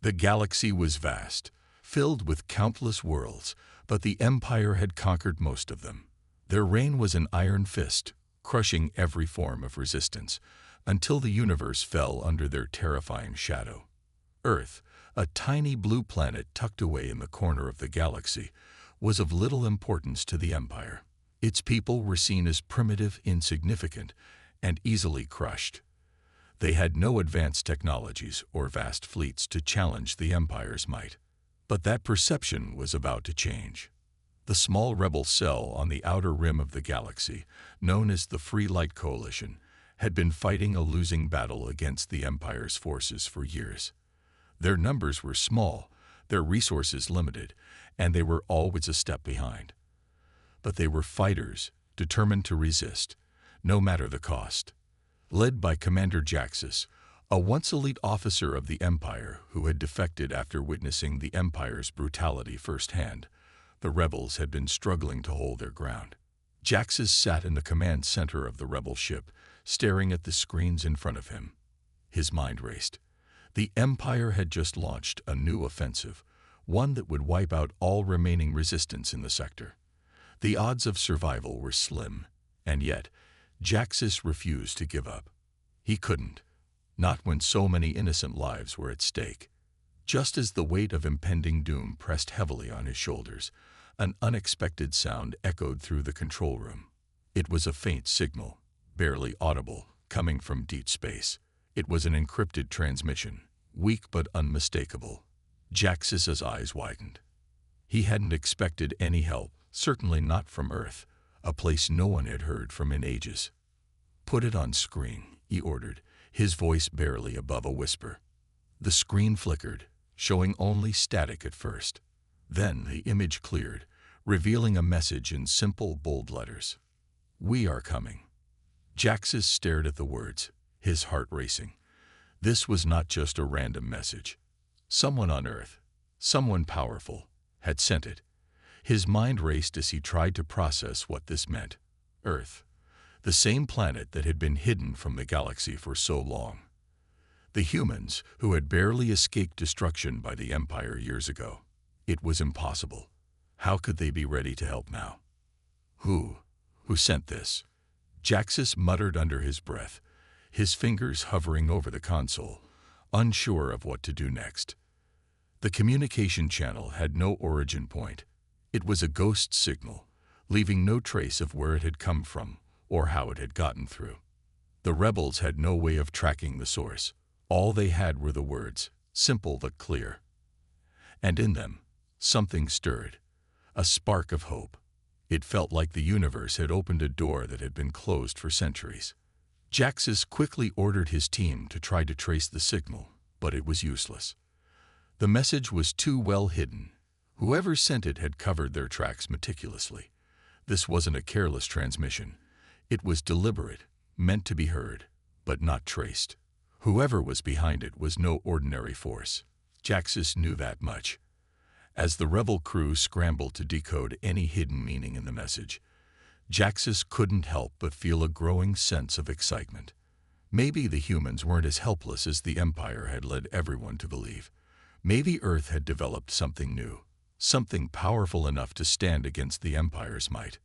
The galaxy was vast, filled with countless worlds, but the Empire had conquered most of them. Their reign was an iron fist, crushing every form of resistance, until the universe fell under their terrifying shadow. Earth, a tiny blue planet tucked away in the corner of the galaxy, was of little importance to the Empire. Its people were seen as primitive, insignificant, and easily crushed. They had no advanced technologies or vast fleets to challenge the Empire's might. But that perception was about to change. The small rebel cell on the outer rim of the galaxy, known as the Free Light Coalition, had been fighting a losing battle against the Empire's forces for years. Their numbers were small, their resources limited, and they were always a step behind. But they were fighters, determined to resist, no matter the cost. Led by Commander Jaxus, a once elite officer of the Empire who had defected after witnessing the Empire's brutality firsthand, the rebels had been struggling to hold their ground. Jaxus sat in the command center of the rebel ship, staring at the screens in front of him. His mind raced. The Empire had just launched a new offensive, one that would wipe out all remaining resistance in the sector. The odds of survival were slim, and yet Jaxus refused to give up. He couldn't, not when so many innocent lives were at stake. Just as the weight of impending doom pressed heavily on his shoulders, an unexpected sound echoed through the control room. It was a faint signal, barely audible, coming from deep space. It was an encrypted transmission, weak but unmistakable. Jaxus's eyes widened. He hadn't expected any help, certainly not from Earth, a place no one had heard from in ages. "Put it on screen," he ordered, his voice barely above a whisper. The screen flickered, showing only static at first. Then the image cleared, revealing a message in simple, bold letters. "We are coming." Jaxus stared at the words, his heart racing. This was not just a random message. Someone on Earth, someone powerful, had sent it. His mind raced as he tried to process what this meant. Earth, the same planet that had been hidden from the galaxy for so long. The humans, who had barely escaped destruction by the Empire years ago. It was impossible. How could they be ready to help now? Who sent this? Jaxus muttered under his breath, his fingers hovering over the console, unsure of what to do next. The communication channel had no origin point. It was a ghost signal, leaving no trace of where it had come from or how it had gotten through. The rebels had no way of tracking the source. All they had were the words, simple but clear. And in them, something stirred, a spark of hope. It felt like the universe had opened a door that had been closed for centuries. Jaxus quickly ordered his team to try to trace the signal, but it was useless. The message was too well hidden. Whoever sent it had covered their tracks meticulously. This wasn't a careless transmission. It was deliberate, meant to be heard, but not traced. Whoever was behind it was no ordinary force. Jaxus knew that much. As the rebel crew scrambled to decode any hidden meaning in the message, Jaxus couldn't help but feel a growing sense of excitement. Maybe the humans weren't as helpless as the Empire had led everyone to believe. Maybe Earth had developed something new, something powerful enough to stand against the Empire's might.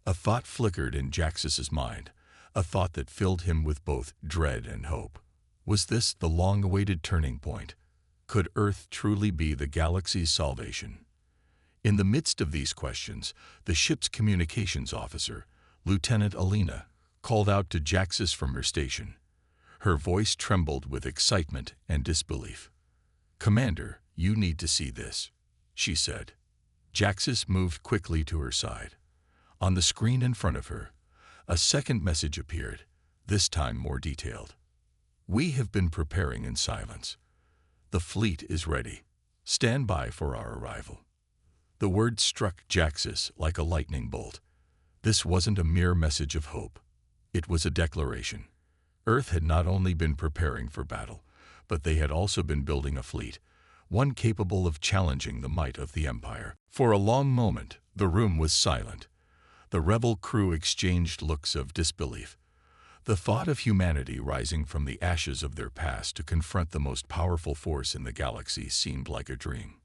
A thought flickered in Jaxus's mind, a thought that filled him with both dread and hope. Was this the long-awaited turning point? Could Earth truly be the galaxy's salvation? In the midst of these questions, the ship's communications officer, Lieutenant Alina, called out to Jaxus from her station. Her voice trembled with excitement and disbelief. "Commander, you need to see this," she said. Jaxus moved quickly to her side. On the screen in front of her, a second message appeared, this time more detailed. "We have been preparing in silence. The fleet is ready. Stand by for our arrival." The word struck Jaxus like a lightning bolt. This wasn't a mere message of hope. It was a declaration. Earth had not only been preparing for battle, but they had also been building a fleet, one capable of challenging the might of the Empire. For a long moment, the room was silent. The rebel crew exchanged looks of disbelief. The thought of humanity rising from the ashes of their past to confront the most powerful force in the galaxy seemed like a dream.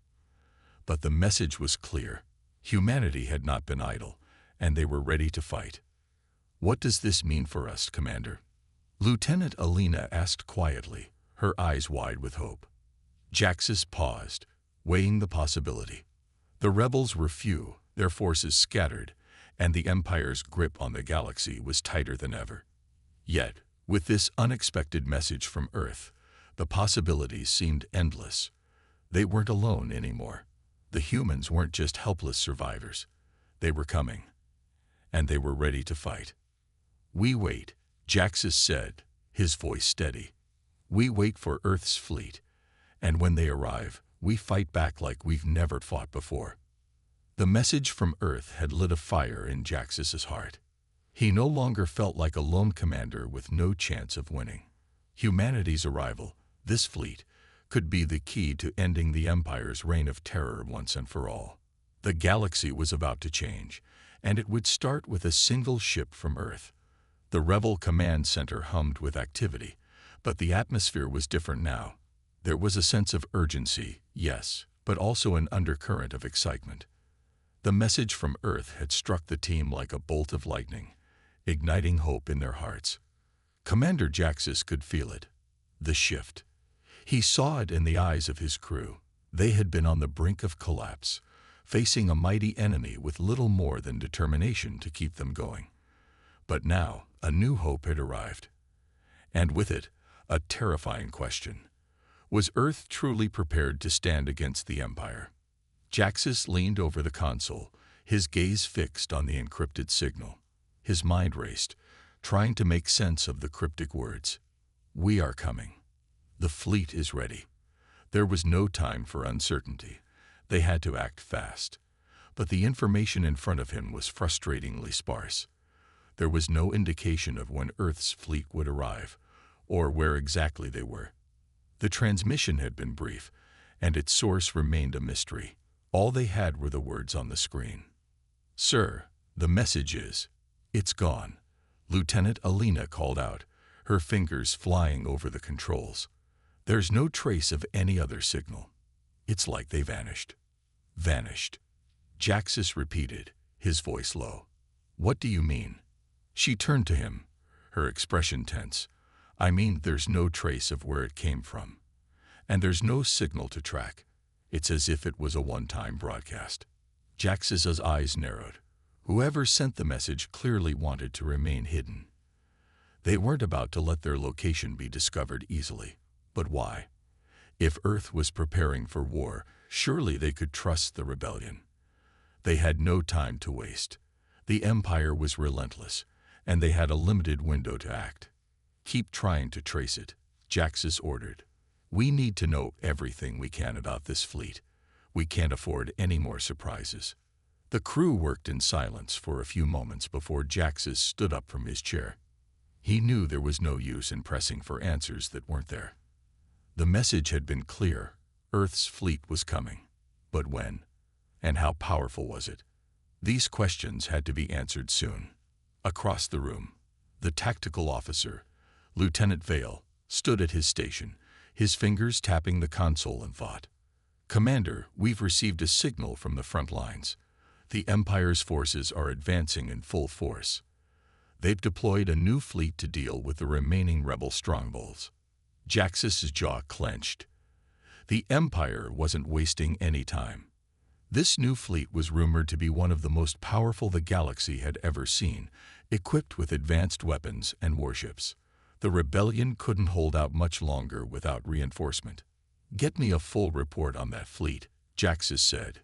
But the message was clear. Humanity had not been idle, and they were ready to fight. "What does this mean for us, Commander?" Lieutenant Alina asked quietly, her eyes wide with hope. Jaxus paused, weighing the possibility. The rebels were few, their forces scattered, and the Empire's grip on the galaxy was tighter than ever. Yet, with this unexpected message from Earth, the possibilities seemed endless. They weren't alone anymore. The humans weren't just helpless survivors. They were coming, and they were ready to fight. "We wait," Jaxus said, his voice steady. "We wait for Earth's fleet, and when they arrive, we fight back like we've never fought before." The message from Earth had lit a fire in Jaxus's heart. He no longer felt like a lone commander with no chance of winning. Humanity's arrival, this fleet, could be the key to ending the Empire's reign of terror once and for all. The galaxy was about to change, and it would start with a single ship from Earth. The Rebel Command Center hummed with activity, but the atmosphere was different now. There was a sense of urgency, yes, but also an undercurrent of excitement. The message from Earth had struck the team like a bolt of lightning, igniting hope in their hearts. Commander Jaxus could feel it. The shift. He saw it in the eyes of his crew. They had been on the brink of collapse, facing a mighty enemy with little more than determination to keep them going. But now, a new hope had arrived. And with it, a terrifying question. Was Earth truly prepared to stand against the Empire? Jaxus leaned over the console, his gaze fixed on the encrypted signal. His mind raced, trying to make sense of the cryptic words. "We are coming. The fleet is ready." There was no time for uncertainty. They had to act fast. But the information in front of him was frustratingly sparse. There was no indication of when Earth's fleet would arrive, or where exactly they were. The transmission had been brief, and its source remained a mystery. All they had were the words on the screen. "Sir, the message is, it's gone," Lieutenant Alina called out, her fingers flying over the controls. "There's no trace of any other signal. It's like they vanished." "Vanished," Jaxus repeated, his voice low. "What do you mean?" She turned to him, her expression tense. "I mean, there's no trace of where it came from. And there's no signal to track. It's as if it was a one-time broadcast." Jaxus's eyes narrowed. Whoever sent the message clearly wanted to remain hidden. They weren't about to let their location be discovered easily. But why? If Earth was preparing for war, surely they could trust the rebellion. They had no time to waste. The Empire was relentless, and they had a limited window to act. "Keep trying to trace it," Jaxus ordered. "We need to know everything we can about this fleet. We can't afford any more surprises." The crew worked in silence for a few moments before Jaxus stood up from his chair. He knew there was no use in pressing for answers that weren't there. The message had been clear. Earth's fleet was coming. But when? And how powerful was it? These questions had to be answered soon. Across the room, the tactical officer, Lieutenant Vale, stood at his station, his fingers tapping the console in thought. "Commander, we've received a signal from the front lines. The Empire's forces are advancing in full force. They've deployed a new fleet to deal with the remaining rebel strongholds." Jaxus's jaw clenched. The Empire wasn't wasting any time. This new fleet was rumored to be one of the most powerful the galaxy had ever seen, equipped with advanced weapons and warships. The rebellion couldn't hold out much longer without reinforcement. "Get me a full report on that fleet," Jaxus said.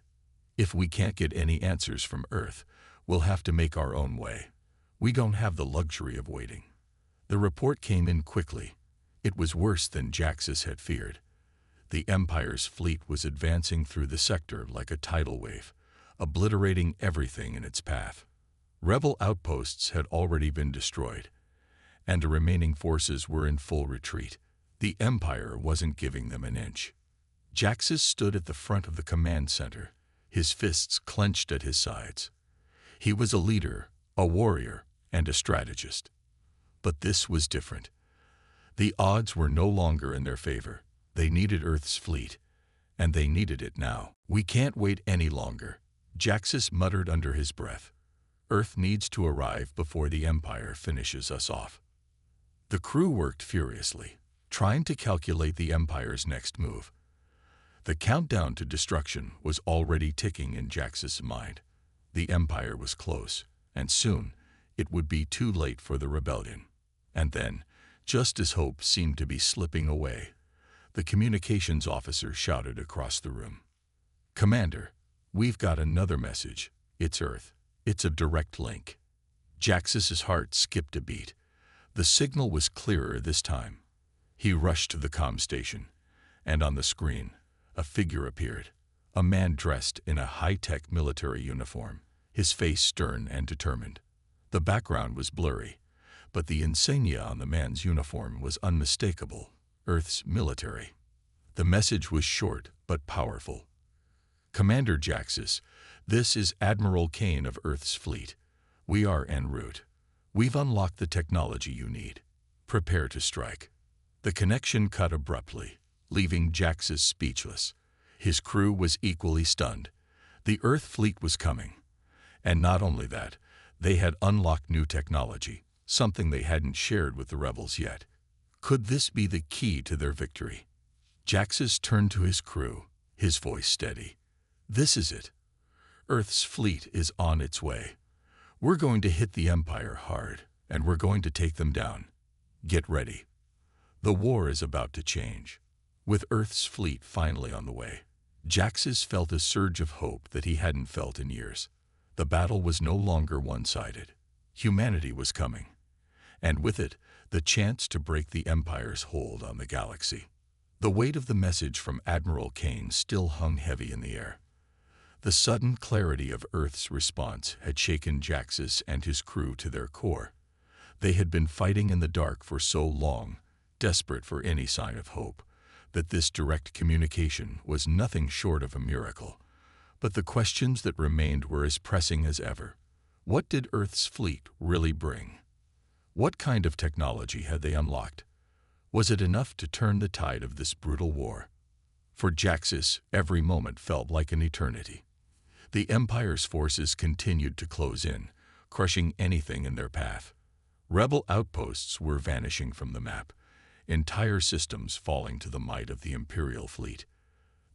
"If we can't get any answers from Earth, we'll have to make our own way. We don't have the luxury of waiting." The report came in quickly. It was worse than Jaxus had feared. The Empire's fleet was advancing through the sector like a tidal wave, obliterating everything in its path. Rebel outposts had already been destroyed, and the remaining forces were in full retreat. The Empire wasn't giving them an inch. Jaxus stood at the front of the command center, his fists clenched at his sides. He was a leader, a warrior, and a strategist. But this was different. The odds were no longer in their favor. They needed Earth's fleet, and they needed it now. "We can't wait any longer," Jaxus muttered under his breath. "Earth needs to arrive before the Empire finishes us off." The crew worked furiously, trying to calculate the Empire's next move. The countdown to destruction was already ticking in Jaxus' mind. The Empire was close, and soon it would be too late for the rebellion. And then, just as hope seemed to be slipping away, the communications officer shouted across the room, "Commander, we've got another message. It's Earth. It's a direct link." Jaxus' heart skipped a beat. The signal was clearer this time. He rushed to the comm station, and on the screen, a figure appeared, a man dressed in a high-tech military uniform, his face stern and determined. The background was blurry, but the insignia on the man's uniform was unmistakable: Earth's military. The message was short but powerful. "Commander Jaxus, this is Admiral Kane of Earth's fleet. We are en route. We've unlocked the technology you need. Prepare to strike." The connection cut abruptly, leaving Jaxus speechless. His crew was equally stunned. The Earth fleet was coming. And not only that, they had unlocked new technology, something they hadn't shared with the rebels yet. Could this be the key to their victory? Jaxus turned to his crew, his voice steady. "This is it. Earth's fleet is on its way. We're going to hit the Empire hard, and we're going to take them down. Get ready. The war is about to change." With Earth's fleet finally on the way, Jaxus felt a surge of hope that he hadn't felt in years. The battle was no longer one-sided. Humanity was coming, and with it, the chance to break the Empire's hold on the galaxy. The weight of the message from Admiral Kane still hung heavy in the air. The sudden clarity of Earth's response had shaken Jaxus and his crew to their core. They had been fighting in the dark for so long, desperate for any sign of hope, that this direct communication was nothing short of a miracle. But the questions that remained were as pressing as ever. What did Earth's fleet really bring? What kind of technology had they unlocked? Was it enough to turn the tide of this brutal war? For Jaxus, every moment felt like an eternity. The Empire's forces continued to close in, crushing anything in their path. Rebel outposts were vanishing from the map, entire systems falling to the might of the Imperial fleet.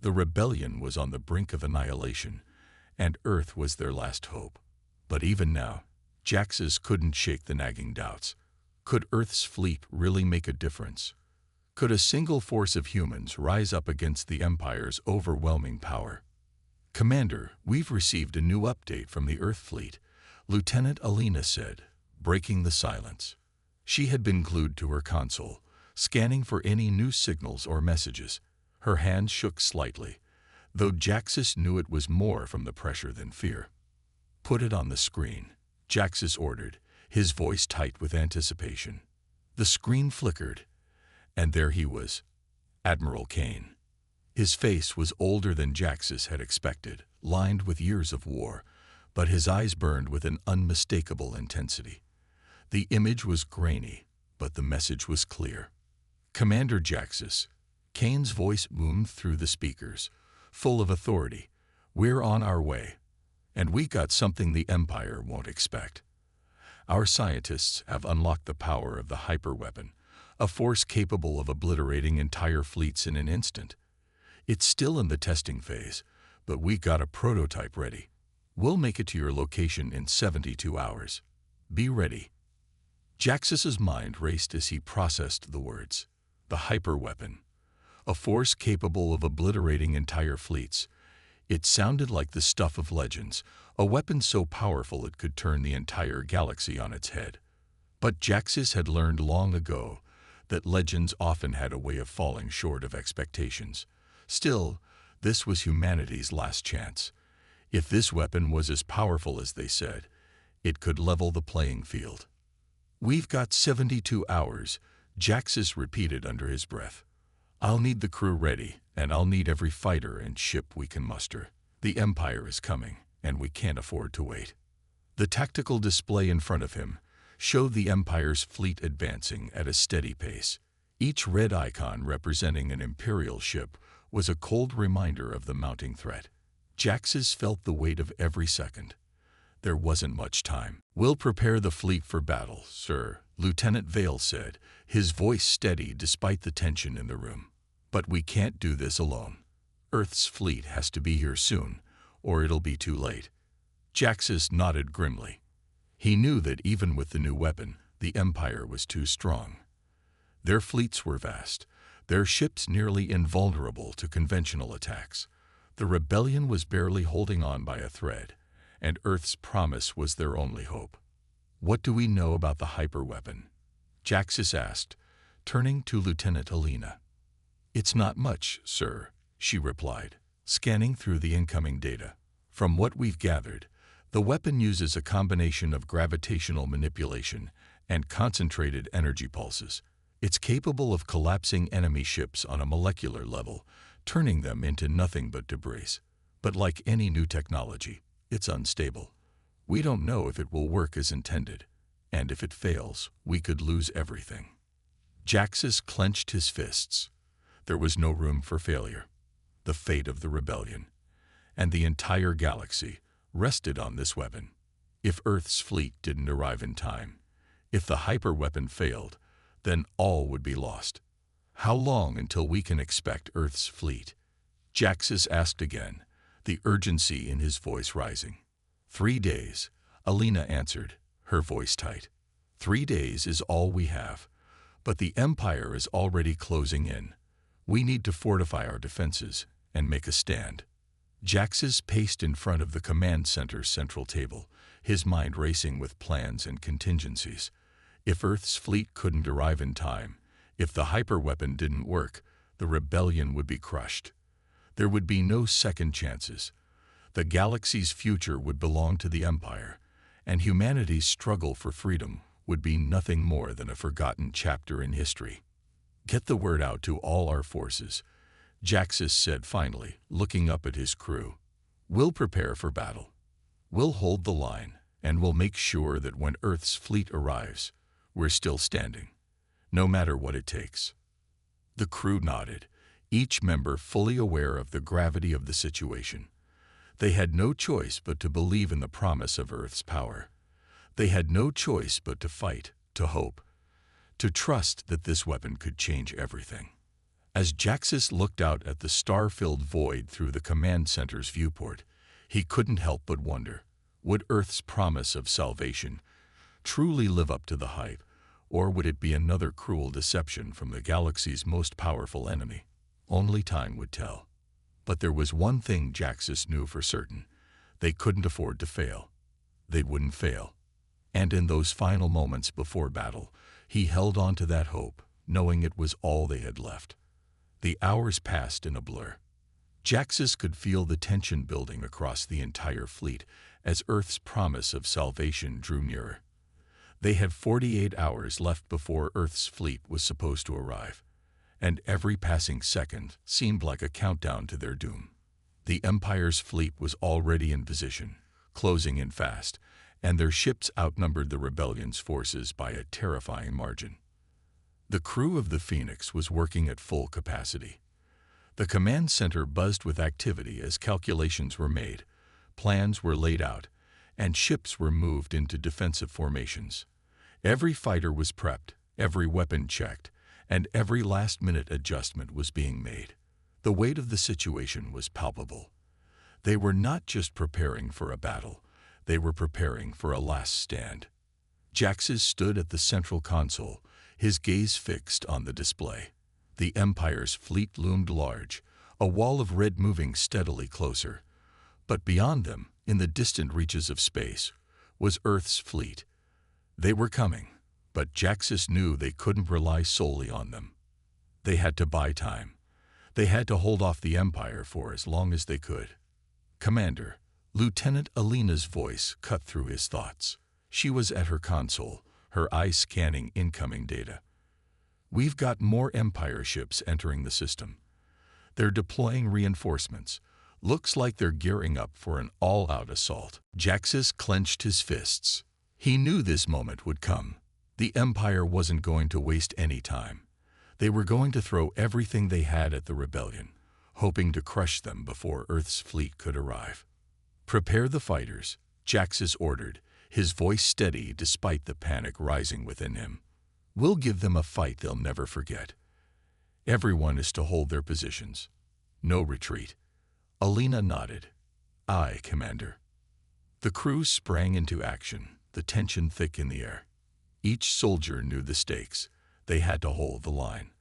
The rebellion was on the brink of annihilation, and Earth was their last hope. But even now, Jaxus couldn't shake the nagging doubts. Could Earth's fleet really make a difference? Could a single force of humans rise up against the Empire's overwhelming power? "Commander, we've received a new update from the Earth fleet," Lieutenant Alina said, breaking the silence. She had been glued to her console, scanning for any new signals or messages. Her hands shook slightly, though Jaxus knew it was more from the pressure than fear. "Put it on the screen," Jaxus ordered, his voice tight with anticipation. The screen flickered, and there he was, Admiral Kane. His face was older than Jaxus had expected, lined with years of war, but his eyes burned with an unmistakable intensity. The image was grainy, but the message was clear. "Commander Jaxus," Kane's voice boomed through the speakers, full of authority. "We're on our way, and we got something the Empire won't expect. Our scientists have unlocked the power of the hyperweapon, a force capable of obliterating entire fleets in an instant. It's still in the testing phase, but we got a prototype ready. We'll make it to your location in 72 hours. Be ready." Jaxus's mind raced as he processed the words. The hyperweapon, a force capable of obliterating entire fleets. It sounded like the stuff of legends, a weapon so powerful it could turn the entire galaxy on its head. But Jaxus had learned long ago that legends often had a way of falling short of expectations. Still, this was humanity's last chance. If this weapon was as powerful as they said, it could level the playing field. "We've got 72 hours, Jaxus repeated under his breath. "I'll need the crew ready, and I'll need every fighter and ship we can muster. The Empire is coming, and we can't afford to wait." The tactical display in front of him, showed the Empire's fleet advancing at a steady pace. Each red icon representing an Imperial ship was a cold reminder of the mounting threat. Jaxus felt the weight of every second. There wasn't much time. "We'll prepare the fleet for battle, sir," Lieutenant Vale said, his voice steady despite the tension in the room. "But we can't do this alone. Earth's fleet has to be here soon, or it'll be too late." Jaxus nodded grimly. He knew that even with the new weapon, the Empire was too strong. Their fleets were vast, their ships nearly invulnerable to conventional attacks. The rebellion was barely holding on by a thread, and Earth's promise was their only hope. "What do we know about the hyperweapon?" Jaxus asked, turning to Lieutenant Alina. "It's not much, sir," she replied, scanning through the incoming data. "From what we've gathered, the weapon uses a combination of gravitational manipulation and concentrated energy pulses. It's capable of collapsing enemy ships on a molecular level, turning them into nothing but debris. But like any new technology, it's unstable. We don't know if it will work as intended, and if it fails, we could lose everything." Jaxus clenched his fists. There was no room for failure. The fate of the rebellion, and the entire galaxy, rested on this weapon. If Earth's fleet didn't arrive in time, if the hyperweapon failed, then all would be lost. "How long until we can expect Earth's fleet?" Jaxus asked again, the urgency in his voice rising. 3 days, Alina answered, her voice tight. 3 days is all we have, but the Empire is already closing in. We need to fortify our defenses and make a stand. Jaxus paced in front of the command center's central table, his mind racing with plans and contingencies. If Earth's fleet couldn't arrive in time, if the hyperweapon didn't work, the rebellion would be crushed. There would be no second chances. The galaxy's future would belong to the Empire, and humanity's struggle for freedom would be nothing more than a forgotten chapter in history. "Get the word out to all our forces," Jaxus said finally, looking up at his crew. "We'll prepare for battle. We'll hold the line, and we'll make sure that when Earth's fleet arrives, we're still standing, no matter what it takes." The crew nodded, each member fully aware of the gravity of the situation. They had no choice but to believe in the promise of Earth's power. They had no choice but to fight, to hope, to trust that this weapon could change everything. As Jaxus looked out at the star-filled void through the command center's viewport, he couldn't help but wonder, would Earth's promise of salvation truly live up to the hype, or would it be another cruel deception from the galaxy's most powerful enemy? Only time would tell. But there was one thing Jaxus knew for certain. They couldn't afford to fail. They wouldn't fail. And in those final moments before battle, he held on to that hope, knowing it was all they had left. The hours passed in a blur. Jaxus could feel the tension building across the entire fleet as Earth's promise of salvation drew nearer. They had 48 hours left before Earth's fleet was supposed to arrive, and every passing second seemed like a countdown to their doom. The Empire's fleet was already in position, closing in fast, and their ships outnumbered the rebellion's forces by a terrifying margin. The crew of the Phoenix was working at full capacity. The command center buzzed with activity as calculations were made, plans were laid out, and ships were moved into defensive formations. Every fighter was prepped, every weapon checked, and every last-minute adjustment was being made. The weight of the situation was palpable. They were not just preparing for a battle, they were preparing for a last stand. Jaxus stood at the central console, his gaze fixed on the display. The Empire's fleet loomed large, a wall of red moving steadily closer. But beyond them, in the distant reaches of space, was Earth's fleet. They were coming, but Jaxus knew they couldn't rely solely on them. They had to buy time. They had to hold off the Empire for as long as they could. "Commander," Lieutenant Alina's voice cut through his thoughts. She was at her console, her eyes scanning incoming data. "We've got more Empire ships entering the system. They're deploying reinforcements. Looks like they're gearing up for an all-out assault." Jaxus clenched his fists. He knew this moment would come. The Empire wasn't going to waste any time. They were going to throw everything they had at the rebellion, hoping to crush them before Earth's fleet could arrive. "Prepare the fighters," Jaxus ordered, his voice steady despite the panic rising within him. "We'll give them a fight they'll never forget. Everyone is to hold their positions. No retreat." Alina nodded. "Aye, Commander." The crew sprang into action, the tension thick in the air. Each soldier knew the stakes. They had to hold the line.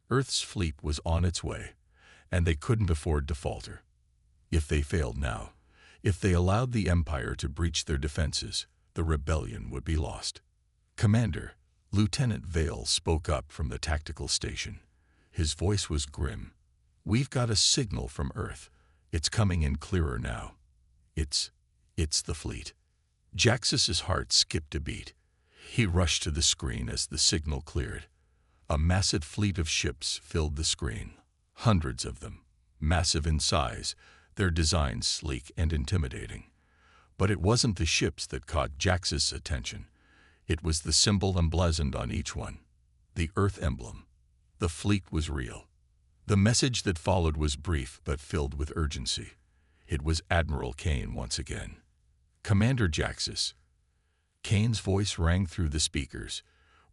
Earth's fleet was on its way, and they couldn't afford to falter. If they failed now, if they allowed the Empire to breach their defenses, the rebellion would be lost. "Commander," Lieutenant Vale spoke up from the tactical station. His voice was grim. "We've got a signal from Earth. It's coming in clearer now. It's the fleet." Jaxus's heart skipped a beat. He rushed to the screen as the signal cleared. A massive fleet of ships filled the screen. Hundreds of them, massive in size, their designs sleek and intimidating. But it wasn't the ships that caught Jaxus' attention. It was the symbol emblazoned on each one, the Earth emblem. The fleet was real. The message that followed was brief but filled with urgency. It was Admiral Kane once again. "Commander Jaxus." Kane's voice rang through the speakers.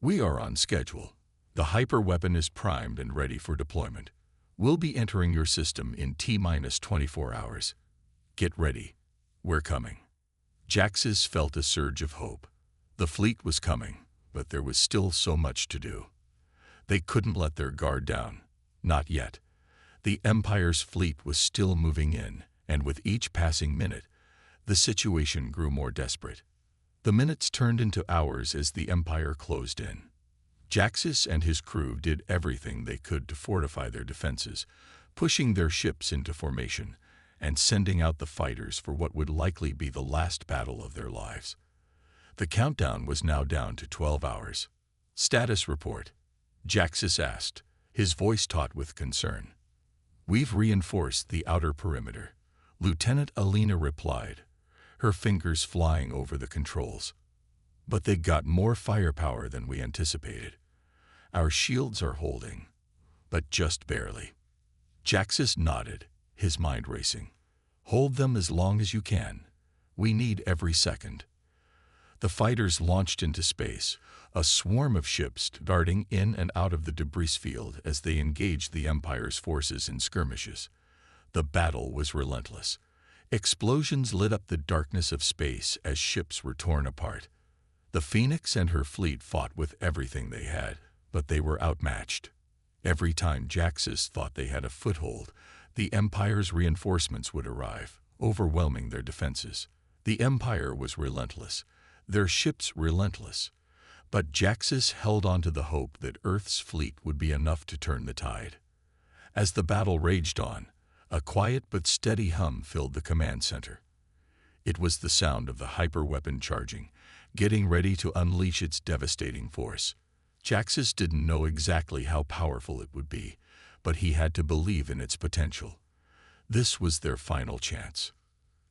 "We are on schedule. The hyperweapon is primed and ready for deployment. We'll be entering your system in T-24 hours. Get ready. We're coming." Jaxus felt a surge of hope. The fleet was coming, but there was still so much to do. They couldn't let their guard down. Not yet. The Empire's fleet was still moving in, and with each passing minute, the situation grew more desperate. The minutes turned into hours as the Empire closed in. Jaxus and his crew did everything they could to fortify their defenses, pushing their ships into formation and sending out the fighters for what would likely be the last battle of their lives. The countdown was now down to 12 hours. "Status report," Jaxus asked, his voice taut with concern. "We've reinforced the outer perimeter," Lieutenant Alina replied, her fingers flying over the controls. "But they got more firepower than we anticipated. Our shields are holding, but just barely." Jaxus nodded, his mind racing. "Hold them as long as you can. We need every second." The fighters launched into space, a swarm of ships darting in and out of the debris field as they engaged the Empire's forces in skirmishes. The battle was relentless. Explosions lit up the darkness of space as ships were torn apart. The Phoenix and her fleet fought with everything they had, but they were outmatched. Every time Jaxus thought they had a foothold, the Empire's reinforcements would arrive, overwhelming their defenses. The Empire was relentless, their ships relentless, but Jaxus held on to the hope that Earth's fleet would be enough to turn the tide. As the battle raged on, a quiet but steady hum filled the command center. It was the sound of the hyperweapon charging, getting ready to unleash its devastating force. Jaxus didn't know exactly how powerful it would be, but he had to believe in its potential. This was their final chance.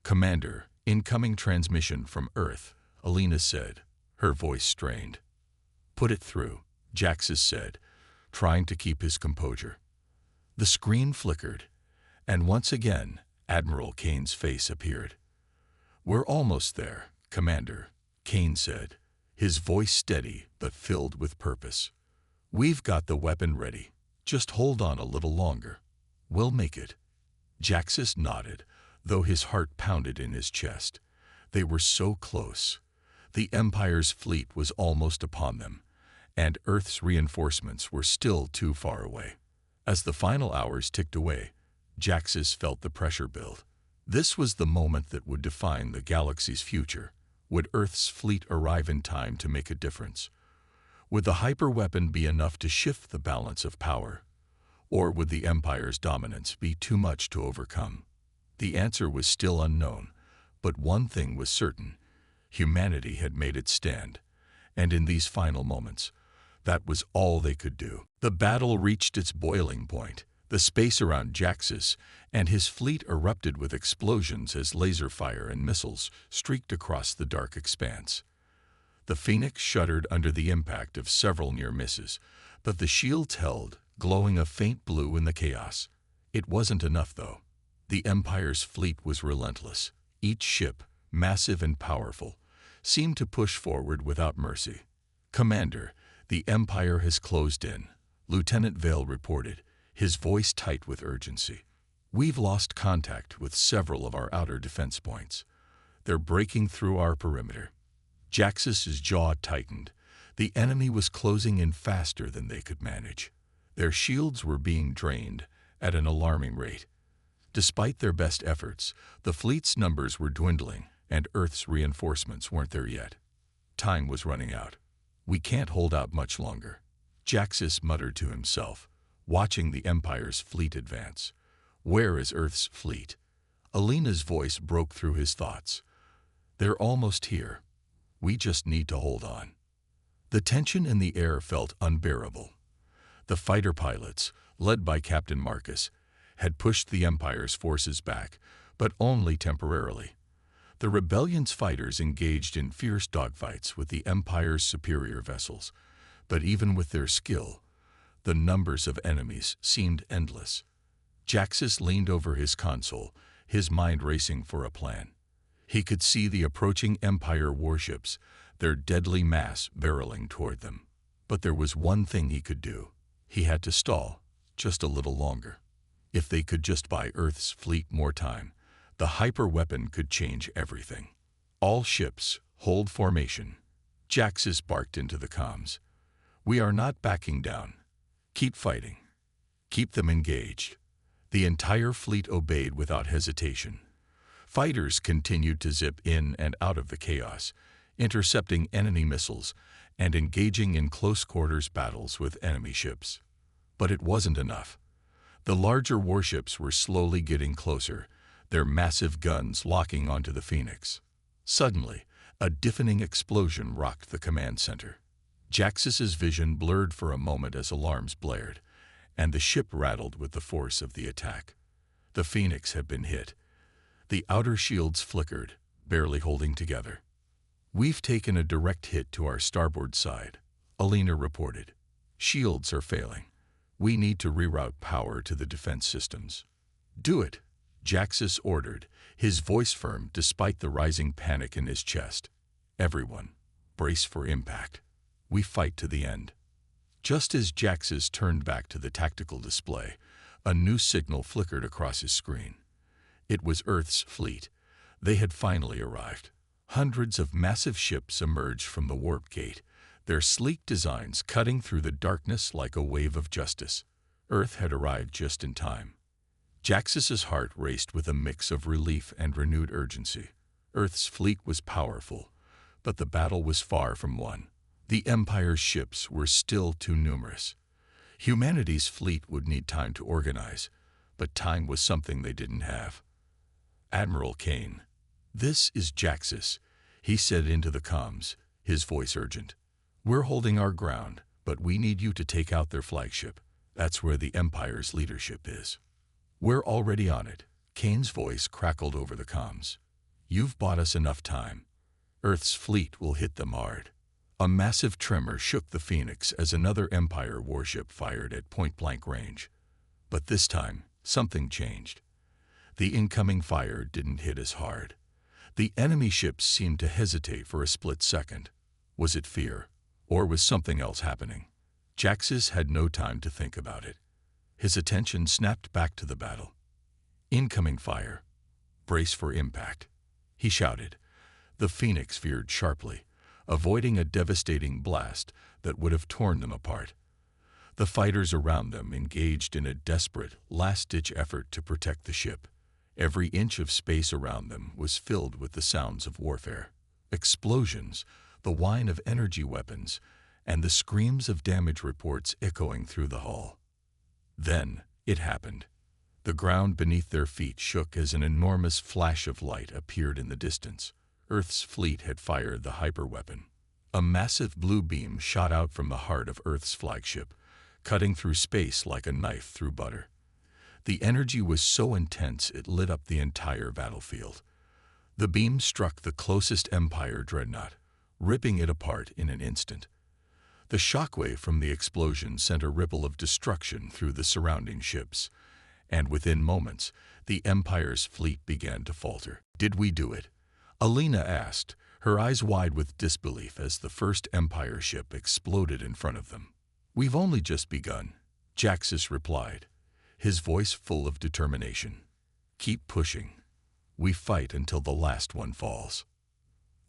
"Commander, incoming transmission from Earth," Alina said, her voice strained. "Put it through," Jaxus said, trying to keep his composure. The screen flickered, and once again, Admiral Kane's face appeared. "We're almost there, Commander," Kane said, his voice steady but filled with purpose. "We've got the weapon ready. Just hold on a little longer. We'll make it." Jaxus nodded, though his heart pounded in his chest. They were so close. The Empire's fleet was almost upon them, and Earth's reinforcements were still too far away. As the final hours ticked away, Jaxus felt the pressure build. This was the moment that would define the galaxy's future. Would Earth's fleet arrive in time to make a difference? Would the hyperweapon be enough to shift the balance of power? Or would the Empire's dominance be too much to overcome? The answer was still unknown, but one thing was certain. Humanity had made its stand, and in these final moments, that was all they could do. The battle reached its boiling point. The space around Jaxus and his fleet erupted with explosions as laser fire and missiles streaked across the dark expanse. The Phoenix shuddered under the impact of several near misses, but the shields held, glowing a faint blue in the chaos. It wasn't enough, though. The Empire's fleet was relentless. Each ship, massive and powerful, seemed to push forward without mercy. "Commander, the Empire has closed in," Lieutenant Vale reported, his voice tight with urgency. "We've lost contact with several of our outer defense points. They're breaking through our perimeter." Jaxus's jaw tightened. The enemy was closing in faster than they could manage. Their shields were being drained at an alarming rate. Despite their best efforts, the fleet's numbers were dwindling, and Earth's reinforcements weren't there yet. Time was running out. "We can't hold out much longer," Jaxus muttered to himself, watching the Empire's fleet advance. "Where is Earth's fleet?" Alina's voice broke through his thoughts. "They're almost here. We just need to hold on." The tension in the air felt unbearable. The fighter pilots, led by Captain Marcus, had pushed the Empire's forces back, but only temporarily. The rebellion's fighters engaged in fierce dogfights with the Empire's superior vessels, but even with their skill, the numbers of enemies seemed endless. Jaxus leaned over his console, his mind racing for a plan. He could see the approaching Empire warships, their deadly mass barreling toward them. But there was one thing he could do. He had to stall just a little longer. If they could just buy Earth's fleet more time, the hyper-weapon could change everything. "All ships, hold formation," Jaxus barked into the comms. "We are not backing down. Keep fighting. Keep them engaged." The entire fleet obeyed without hesitation. Fighters continued to zip in and out of the chaos, intercepting enemy missiles and engaging in close-quarters battles with enemy ships. But it wasn't enough. The larger warships were slowly getting closer, their massive guns locking onto the Phoenix. Suddenly, a deafening explosion rocked the command center. Jaxus's vision blurred for a moment as alarms blared, and the ship rattled with the force of the attack. The Phoenix had been hit. The outer shields flickered, barely holding together. "We've taken a direct hit to our starboard side," Alina reported. "Shields are failing. We need to reroute power to the defense systems." "Do it," Jaxus ordered, his voice firm despite the rising panic in his chest. "Everyone, brace for impact. We fight to the end." Just as Jaxus turned back to the tactical display, a new signal flickered across his screen. It was Earth's fleet. They had finally arrived. Hundreds of massive ships emerged from the warp gate, their sleek designs cutting through the darkness like a wave of justice. Earth had arrived just in time. Jaxus's heart raced with a mix of relief and renewed urgency. Earth's fleet was powerful, but the battle was far from won. The Empire's ships were still too numerous. Humanity's fleet would need time to organize, but time was something they didn't have. "Admiral Kane, this is Jaxus," he said into the comms, his voice urgent. "We're holding our ground, but we need you to take out their flagship. That's where the Empire's leadership is." "We're already on it," Kane's voice crackled over the comms. "You've bought us enough time. Earth's fleet will hit them hard." A massive tremor shook the Phoenix as another Empire warship fired at point-blank range. But this time, something changed. The incoming fire didn't hit as hard. The enemy ships seemed to hesitate for a split second. Was it fear, or was something else happening? Jaxus had no time to think about it. His attention snapped back to the battle. "Incoming fire. Brace for impact," he shouted. The Phoenix veered sharply, avoiding a devastating blast that would have torn them apart. The fighters around them engaged in a desperate, last-ditch effort to protect the ship. Every inch of space around them was filled with the sounds of warfare. Explosions, the whine of energy weapons, and the screams of damage reports echoing through the hull. Then it happened. The ground beneath their feet shook as an enormous flash of light appeared in the distance. Earth's fleet had fired the hyperweapon. A massive blue beam shot out from the heart of Earth's flagship, cutting through space like a knife through butter. The energy was so intense it lit up the entire battlefield. The beam struck the closest Empire dreadnought, ripping it apart in an instant. The shockwave from the explosion sent a ripple of destruction through the surrounding ships, and within moments, the Empire's fleet began to falter. "Did we do it?" Alina asked, her eyes wide with disbelief as the first Empire ship exploded in front of them. "We've only just begun," Jaxus replied, his voice full of determination. "Keep pushing. We fight until the last one falls."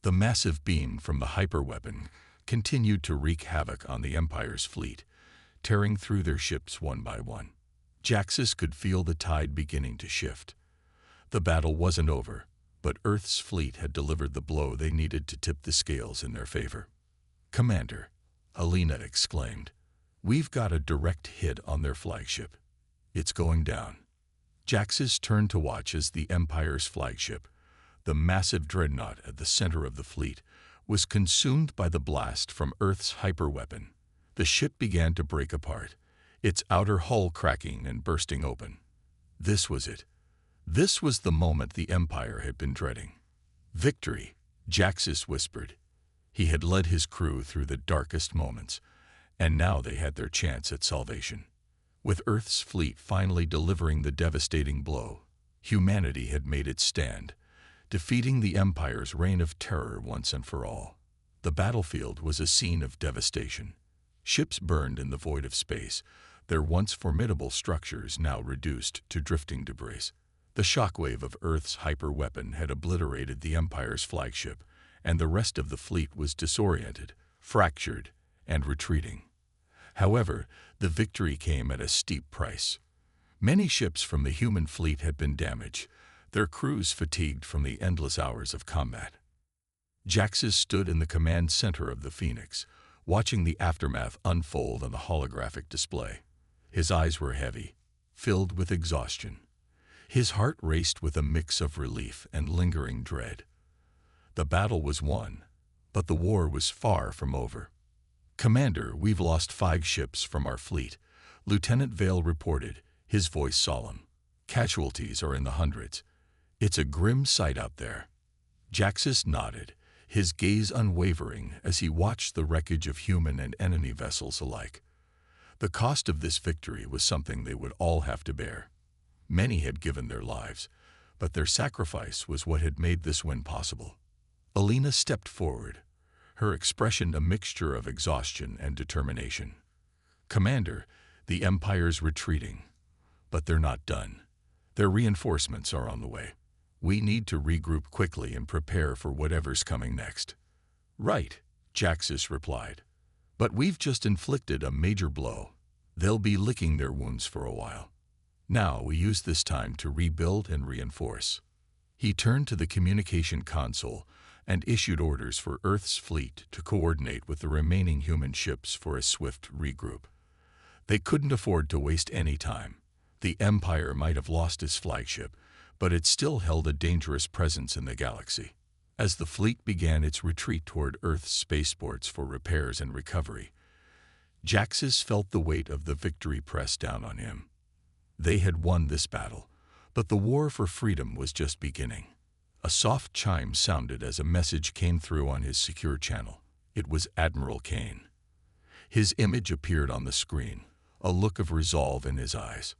The massive beam from the hyperweapon continued to wreak havoc on the Empire's fleet, tearing through their ships one by one. Jaxus could feel the tide beginning to shift. The battle wasn't over, but Earth's fleet had delivered the blow they needed to tip the scales in their favor. "Commander," Alina exclaimed, "we've got a direct hit on their flagship. It's going down." Jaxus turned to watch as the Empire's flagship, the massive dreadnought at the center of the fleet, was consumed by the blast from Earth's hyperweapon. The ship began to break apart, its outer hull cracking and bursting open. This was it. This was the moment the Empire had been dreading. "Victory," Jaxus whispered. He had led his crew through the darkest moments, and now they had their chance at salvation. With Earth's fleet finally delivering the devastating blow, humanity had made its stand, defeating the Empire's reign of terror once and for all. The battlefield was a scene of devastation. Ships burned in the void of space, their once formidable structures now reduced to drifting debris. The shockwave of Earth's hyperweapon had obliterated the Empire's flagship, and the rest of the fleet was disoriented, fractured, and retreating. However, the victory came at a steep price. Many ships from the human fleet had been damaged, their crews fatigued from the endless hours of combat. Jaxus stood in the command center of the Phoenix, watching the aftermath unfold on the holographic display. His eyes were heavy, filled with exhaustion. His heart raced with a mix of relief and lingering dread. The battle was won, but the war was far from over. "Commander, we've lost 5 ships from our fleet," Lieutenant Vale reported, his voice solemn. "Casualties are in the hundreds. It's a grim sight out there." Jaxus nodded, his gaze unwavering as he watched the wreckage of human and enemy vessels alike. The cost of this victory was something they would all have to bear. Many had given their lives, but their sacrifice was what had made this win possible. Alina stepped forward, her expression a mixture of exhaustion and determination. "Commander, the Empire's retreating, but they're not done. Their reinforcements are on the way. We need to regroup quickly and prepare for whatever's coming next." "Right," Jaxus replied. "But we've just inflicted a major blow. They'll be licking their wounds for a while. Now we use this time to rebuild and reinforce." He turned to the communication console and issued orders for Earth's fleet to coordinate with the remaining human ships for a swift regroup. They couldn't afford to waste any time. The Empire might have lost its flagship, but it still held a dangerous presence in the galaxy. As the fleet began its retreat toward Earth's spaceports for repairs and recovery, Jaxus felt the weight of the victory press down on him. They had won this battle, but the war for freedom was just beginning. A soft chime sounded as a message came through on his secure channel. It was Admiral Kane. His image appeared on the screen, a look of resolve in his eyes.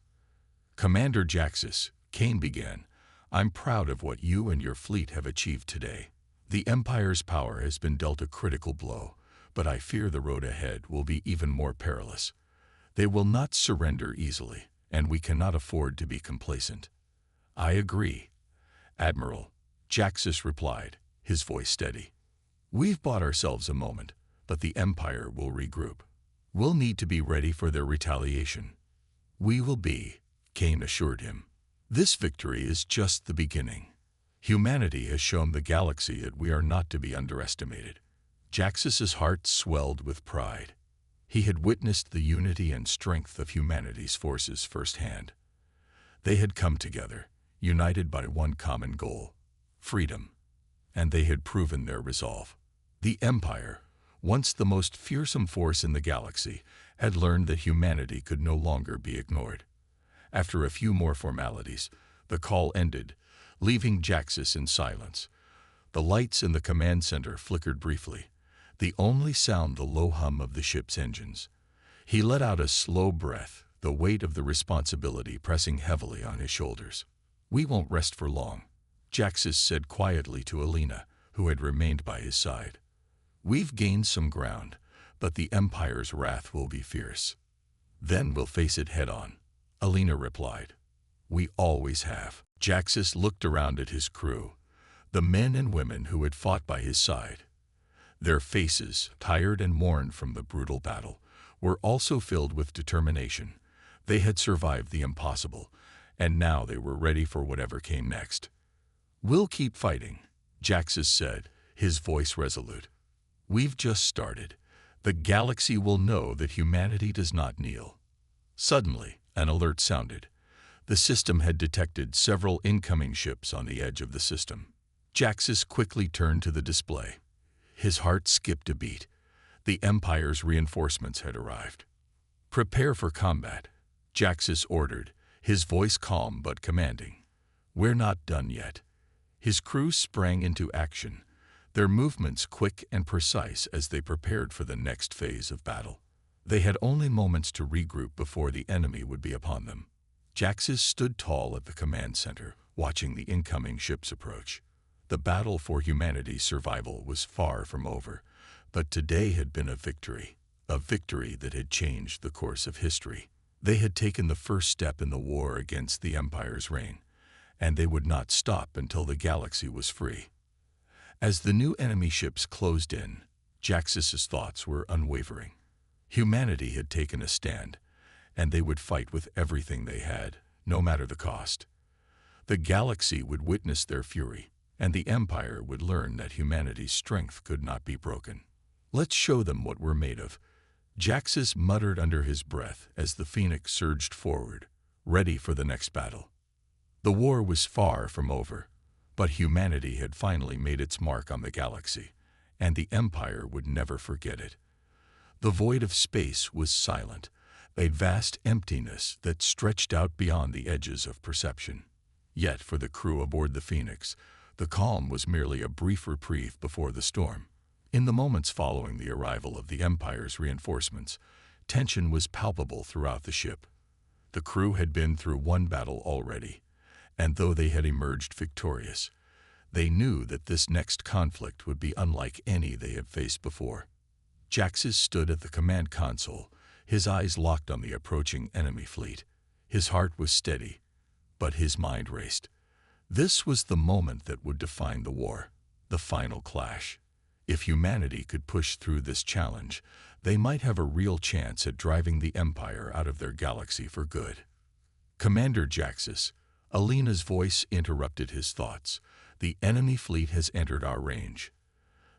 "Commander Jaxus," Kane began, "I'm proud of what you and your fleet have achieved today. The Empire's power has been dealt a critical blow, but I fear the road ahead will be even more perilous. They will not surrender easily, and we cannot afford to be complacent." "I agree, Admiral," Jaxus replied, his voice steady. "We've bought ourselves a moment, but the Empire will regroup. We'll need to be ready for their retaliation." "We will be," Kane assured him. "This victory is just the beginning. Humanity has shown the galaxy that we are not to be underestimated." Jaxus's heart swelled with pride. He had witnessed the unity and strength of humanity's forces firsthand. They had come together, united by one common goal: freedom, and they had proven their resolve. The Empire, once the most fearsome force in the galaxy, had learned that humanity could no longer be ignored. After a few more formalities, the call ended, leaving Jaxus in silence. The lights in the command center flickered briefly, the only sound the low hum of the ship's engines. He let out a slow breath, the weight of the responsibility pressing heavily on his shoulders. "We won't rest for long," Jaxus said quietly to Alina, who had remained by his side. "We've gained some ground, but the Empire's wrath will be fierce." "Then we'll face it head-on," Alina replied. "We always have." Jaxus looked around at his crew, the men and women who had fought by his side. Their faces, tired and worn from the brutal battle, were also filled with determination. They had survived the impossible, and now they were ready for whatever came next. "We'll keep fighting," Jaxus said, his voice resolute. "We've just started. The galaxy will know that humanity does not kneel." Suddenly, an alert sounded. The system had detected several incoming ships on the edge of the system. Jaxus quickly turned to the display. His heart skipped a beat. The Empire's reinforcements had arrived. "Prepare for combat," Jaxus ordered, his voice calm but commanding. "We're not done yet." His crew sprang into action, their movements quick and precise as they prepared for the next phase of battle. They had only moments to regroup before the enemy would be upon them. Jaxus stood tall at the command center, watching the incoming ships approach. The battle for humanity's survival was far from over, but today had been a victory that had changed the course of history. They had taken the first step in the war against the Empire's reign, and they would not stop until the galaxy was free. As the new enemy ships closed in, Jaxus's thoughts were unwavering. Humanity had taken a stand, and they would fight with everything they had, no matter the cost. The galaxy would witness their fury, and the Empire would learn that humanity's strength could not be broken. "Let's show them what we're made of," Jaxus muttered under his breath as the Phoenix surged forward, ready for the next battle. The war was far from over, but humanity had finally made its mark on the galaxy, and the Empire would never forget it. The void of space was silent, a vast emptiness that stretched out beyond the edges of perception. Yet for the crew aboard the Phoenix, the calm was merely a brief reprieve before the storm. In the moments following the arrival of the Empire's reinforcements, tension was palpable throughout the ship. The crew had been through one battle already, and though they had emerged victorious, they knew that this next conflict would be unlike any they had faced before. Jaxus stood at the command console, his eyes locked on the approaching enemy fleet. His heart was steady, but his mind raced. This was the moment that would define the war, the final clash. If humanity could push through this challenge, they might have a real chance at driving the Empire out of their galaxy for good. "Commander Jaxus," Alina's voice interrupted his thoughts. "The enemy fleet has entered our range.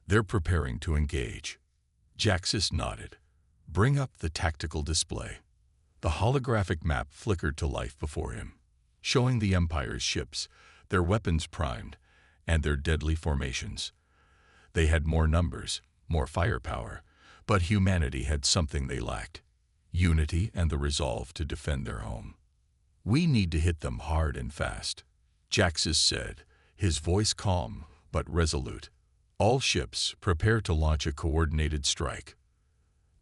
They're preparing to engage." Jaxus nodded. "Bring up the tactical display." The holographic map flickered to life before him, showing the Empire's ships, their weapons primed, and their deadly formations. They had more numbers, more firepower, but humanity had something they lacked: unity and the resolve to defend their home. "We need to hit them hard and fast," Jaxus said, his voice calm but resolute. "All ships prepare to launch a coordinated strike."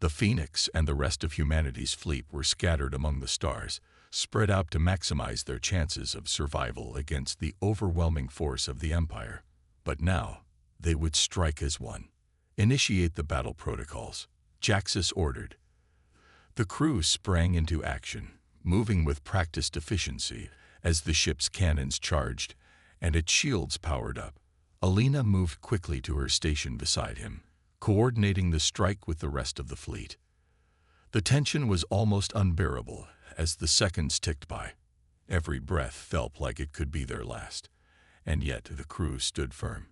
The Phoenix and the rest of humanity's fleet were scattered among the stars, spread out to maximize their chances of survival against the overwhelming force of the Empire. But now, they would strike as one. "Initiate the battle protocols," Jaxus ordered. The crew sprang into action, moving with practiced efficiency as the ship's cannons charged and its shields powered up. Alina moved quickly to her station beside him, coordinating the strike with the rest of the fleet. The tension was almost unbearable as the seconds ticked by. Every breath felt like it could be their last, and yet the crew stood firm.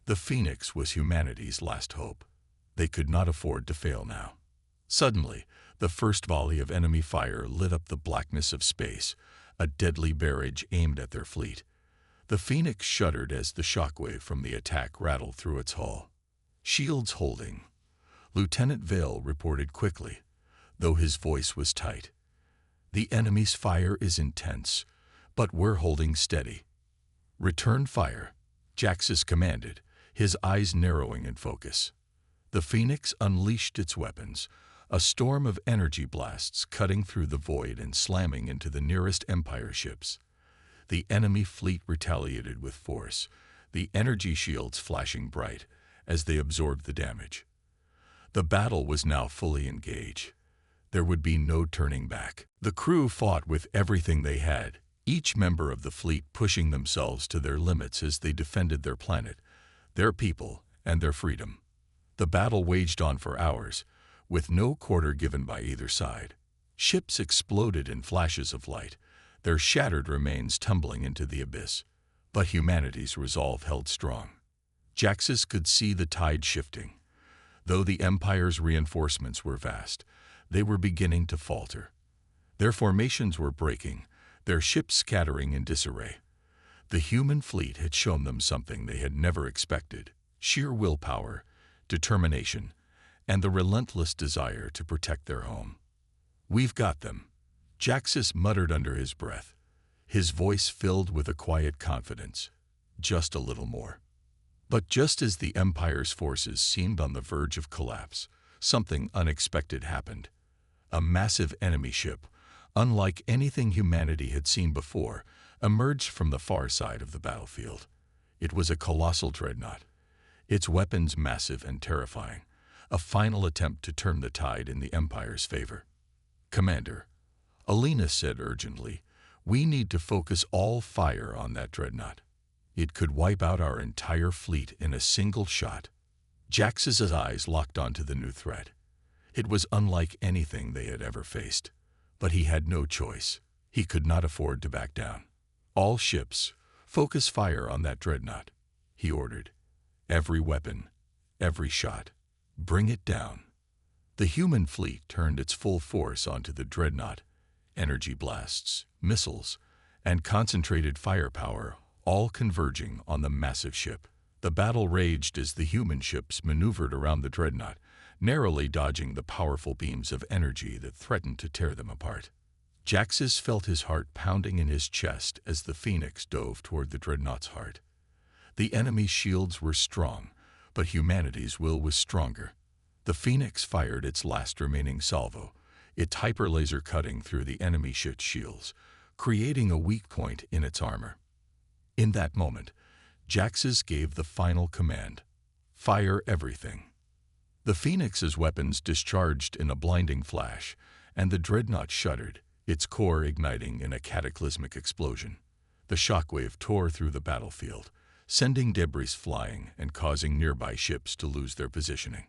The Phoenix was humanity's last hope. They could not afford to fail now. Suddenly, the first volley of enemy fire lit up the blackness of space, a deadly barrage aimed at their fleet. The Phoenix shuddered as the shockwave from the attack rattled through its hull. "Shields holding," Lieutenant Vale reported quickly, though his voice was tight. "The enemy's fire is intense, but we're holding steady." "Return fire," Jaxus commanded, his eyes narrowing in focus. The Phoenix unleashed its weapons, a storm of energy blasts cutting through the void and slamming into the nearest Empire ships. The enemy fleet retaliated with force, the energy shields flashing bright as they absorbed the damage. The battle was now fully engaged. There would be no turning back. The crew fought with everything they had, each member of the fleet pushing themselves to their limits as they defended their planet, their people, and their freedom. The battle waged on for hours, with no quarter given by either side. Ships exploded in flashes of light, their shattered remains tumbling into the abyss. But humanity's resolve held strong. Jaxus could see the tide shifting. Though the Empire's reinforcements were vast, they were beginning to falter. Their formations were breaking, their ships scattering in disarray. The human fleet had shown them something they had never expected: sheer willpower, determination, and the relentless desire to protect their home. "We've got them," Jaxus muttered under his breath, his voice filled with a quiet confidence. Just a little more. But just as the Empire's forces seemed on the verge of collapse, something unexpected happened. A massive enemy ship, unlike anything humanity had seen before, emerged from the far side of the battlefield. It was a colossal dreadnought, its weapons massive and terrifying, a final attempt to turn the tide in the Empire's favor. "Commander," Alina said urgently, "we need to focus all fire on that dreadnought. It could wipe out our entire fleet in a single shot." Jaxus's eyes locked onto the new threat. It was unlike anything they had ever faced. But he had no choice. He could not afford to back down. "All ships, focus fire on that dreadnought," he ordered. "Every weapon, every shot. Bring it down." The human fleet turned its full force onto the dreadnought. Energy blasts, missiles, and concentrated firepower, all converging on the massive ship. The battle raged as the human ships maneuvered around the dreadnought, narrowly dodging the powerful beams of energy that threatened to tear them apart. Jaxus felt his heart pounding in his chest as the Phoenix dove toward the dreadnought's heart. The enemy's shields were strong, but humanity's will was stronger. The Phoenix fired its last remaining salvo, its hyperlaser cutting through the enemy ship's shields, creating a weak point in its armor. In that moment, Jaxus gave the final command: "Fire everything." The Phoenix's weapons discharged in a blinding flash, and the dreadnought shuddered, its core igniting in a cataclysmic explosion. The shockwave tore through the battlefield, sending debris flying and causing nearby ships to lose their positioning.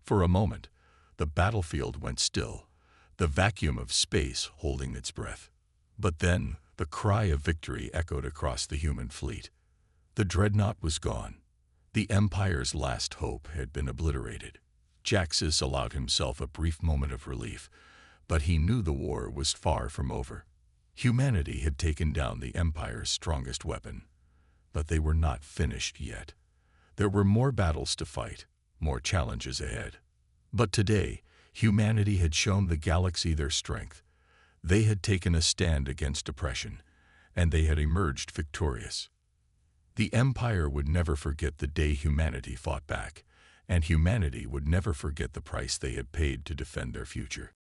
For a moment, the battlefield went still, the vacuum of space holding its breath. But then, the cry of victory echoed across the human fleet. The dreadnought was gone. The Empire's last hope had been obliterated. Jaxus allowed himself a brief moment of relief, but he knew the war was far from over. Humanity had taken down the Empire's strongest weapon, but they were not finished yet. There were more battles to fight, more challenges ahead. But today, humanity had shown the galaxy their strength. They had taken a stand against oppression, and they had emerged victorious. The Empire would never forget the day humanity fought back, and humanity would never forget the price they had paid to defend their future.